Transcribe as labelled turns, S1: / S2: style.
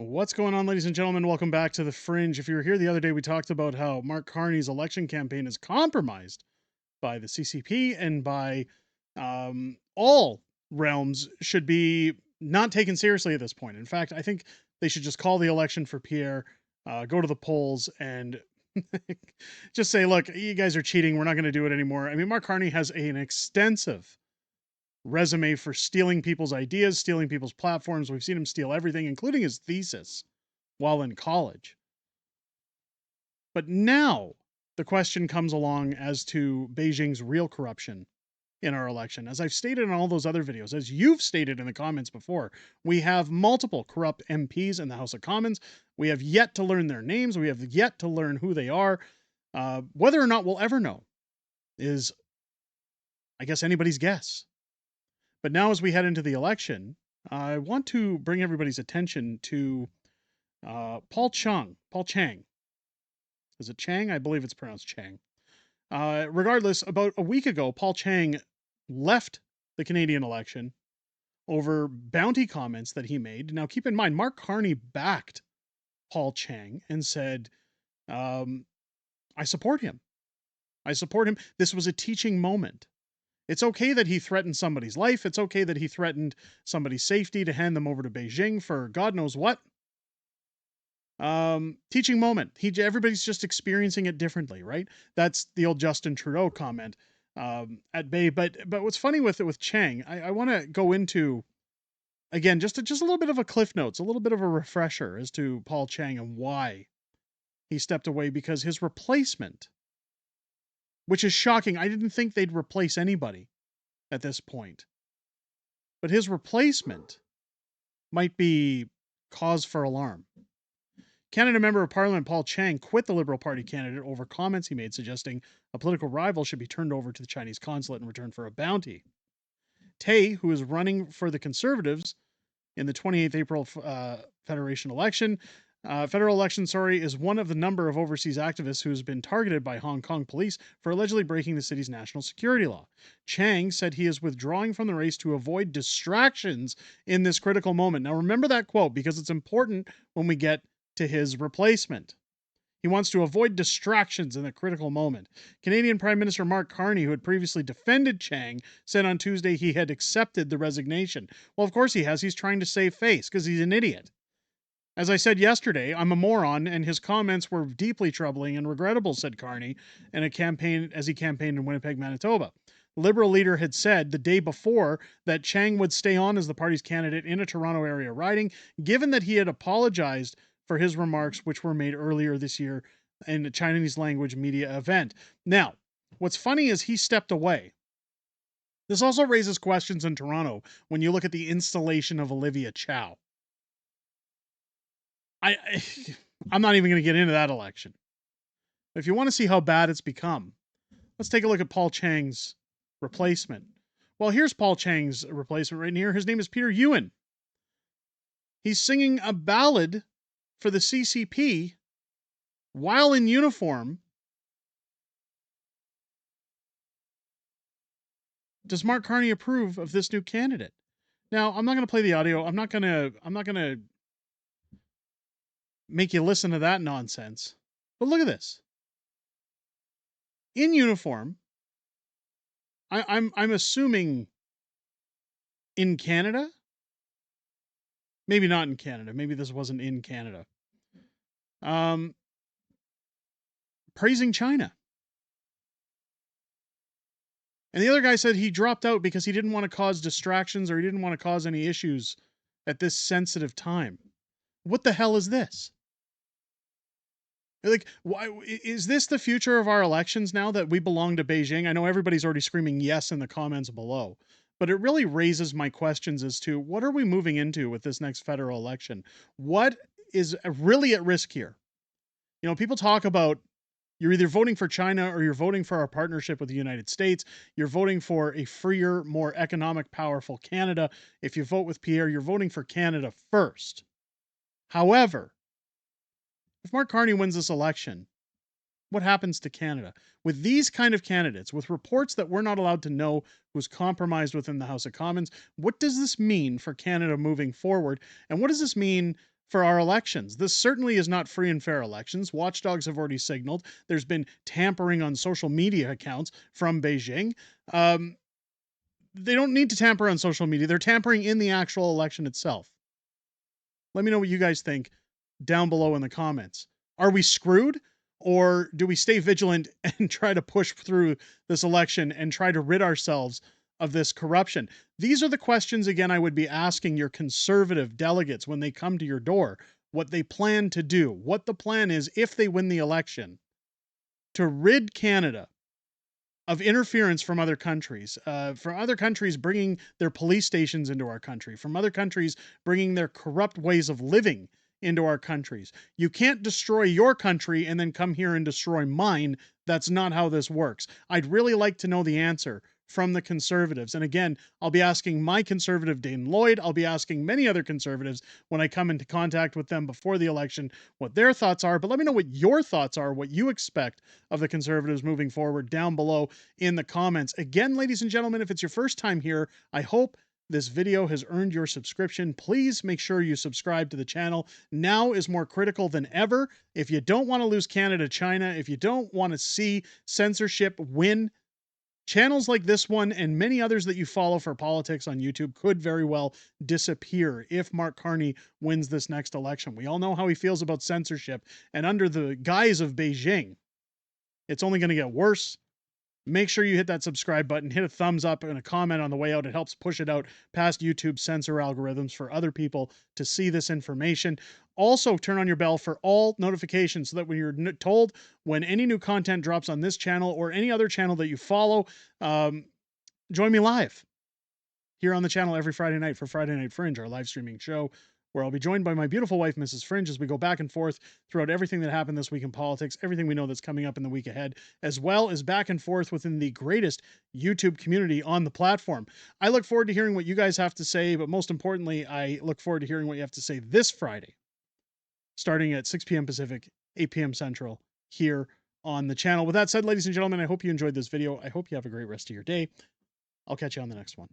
S1: What's going on, ladies and gentlemen? Welcome back to the Fringe. If you were here the other day, we talked about how Mark Carney's election campaign is compromised by the CCP and by all realms should be not taken seriously at this point. In fact, I think they should just call the election for Pierre, go to the polls, and just say, look, you guys are cheating. We're not going to do it anymore. I mean, Mark Carney has an extensive resume for stealing people's ideas, stealing people's platforms. We've seen him steal everything, including his thesis while in college. But now the question comes along as to Beijing's real corruption in our election. As I've stated in all those other videos, as you've stated in the comments before, we have multiple corrupt MPs in the House of Commons. We have yet to learn their names. We have yet to learn who they are. Whether or not we'll ever know is, I guess, anybody's guess. But now as we head into the election, I want to bring everybody's attention to Paul Chang. Is it Chang? I believe it's pronounced Chang. Regardless, about a week ago, Paul Chang left the Canadian election over bounty comments that he made. Now, keep in mind, Mark Carney backed Paul Chang and said, I support him. I support him. This was a teaching moment. It's okay that he threatened somebody's life. It's okay that he threatened somebody's safety to hand them over to Beijing for God knows what. Teaching moment. Everybody's just experiencing it differently, right? That's the old Justin Trudeau comment at Bay. But what's funny with Chang, I want to go into, again, just a little bit of a cliff notes, a little bit of a refresher as to Paul Chang and why he stepped away, because his replacement, which is shocking. I didn't think they'd replace anybody at this point. But his replacement might be cause for alarm. Canada Member of Parliament Paul Chang quit the Liberal Party candidate over comments he made suggesting a political rival should be turned over to the Chinese consulate in return for a bounty. Tay, who is running for the Conservatives in the 28th April federal election, is one of the number of overseas activists who has been targeted by Hong Kong police for allegedly breaking the city's national security law. Chang said he is withdrawing from the race to avoid distractions in this critical moment. Now remember that quote, because it's important when we get to his replacement. He wants to avoid distractions in a critical moment. Canadian Prime Minister Mark Carney, who had previously defended Chang, said on Tuesday he had accepted the resignation. Well, of course he has. He's trying to save face because he's an idiot. As I said yesterday, I'm a moron, and his comments were deeply troubling and regrettable, said Carney in a campaign as he campaigned in Winnipeg, Manitoba. The Liberal leader had said the day before that Chang would stay on as the party's candidate in a Toronto area riding, given that he had apologized for his remarks, which were made earlier this year in a Chinese language media event. Now, what's funny is he stepped away. This also raises questions in Toronto when you look at the installation of Olivia Chow. I'm not even going to get into that election. If you want to see how bad it's become, let's take a look at Paul Chang's replacement. Well, here's Paul Chang's replacement right here. His name is Peter Ewan. He's singing a ballad for the CCP while in uniform. Does Mark Carney approve of this new candidate? Now, I'm not going to play the audio. I'm not going to make you listen to that nonsense. But look at this. In uniform, I'm assuming in Canada. Maybe not in Canada. Maybe this wasn't in Canada. Praising China. And the other guy said he dropped out because he didn't want to cause distractions or he didn't want to cause any issues at this sensitive time. What the hell is this? Like, why is this the future of our elections now that we belong to Beijing? I know everybody's already screaming yes in the comments below, but it really raises my questions as to what are we moving into with this next federal election? What is really at risk here? You know, people talk about you're either voting for China or you're voting for our partnership with the United States. You're voting for a freer, more economic, powerful Canada. If you vote with Pierre, you're voting for Canada first. However, if Mark Carney wins this election, what happens to Canada? With these kind of candidates, with reports that we're not allowed to know who's compromised within the House of Commons, what does this mean for Canada moving forward? And what does this mean for our elections. This certainly is not free and fair elections. Watchdogs have already signaled there's been tampering on social media accounts from Beijing. They don't need to tamper on social media. They're tampering in the actual election itself. Let me know what you guys think down below in the comments. Are we screwed? Or do we stay vigilant and try to push through this election and try to rid ourselves of this corruption? These are the questions, again, I would be asking your conservative delegates when they come to your door, what they plan to do, what the plan is if they win the election to rid Canada of interference from other countries bringing their police stations into our country, from other countries bringing their corrupt ways of living into our countries. You can't destroy your country and then come here and destroy mine. That's not how this works. I'd really like to know the answer from the conservatives. And again, I'll be asking my conservative Dane Lloyd, I'll be asking many other conservatives when I come into contact with them before the election what their thoughts are. But let me know what your thoughts are, what you expect of the conservatives moving forward down below in the comments. Again, ladies and gentlemen, if it's your first time here, I hope this video has earned your subscription. Please make sure you subscribe to the channel. Now is more critical than ever. If you don't want to lose Canada to China, if you don't want to see censorship win, channels like this one and many others that you follow for politics on YouTube could very well disappear if Mark Carney wins this next election. We all know how he feels about censorship, and under the guise of Beijing, it's only going to get worse. Make sure you hit that subscribe button, hit a thumbs up and a comment on the way out. It helps push it out past YouTube censor algorithms for other people to see this information. Also, turn on your bell for all notifications so that when you're told when any new content drops on this channel or any other channel that you follow, join me live here on the channel every Friday night for Friday Night Fringe, our live streaming show, where I'll be joined by my beautiful wife, Mrs. Fringe, as we go back and forth throughout everything that happened this week in politics, everything we know that's coming up in the week ahead, as well as back and forth within the greatest YouTube community on the platform. I look forward to hearing what you guys have to say, but most importantly, I look forward to hearing what you have to say this Friday, starting at 6 p.m. Pacific, 8 p.m. Central, here on the channel. With that said, ladies and gentlemen, I hope you enjoyed this video. I hope you have a great rest of your day. I'll catch you on the next one.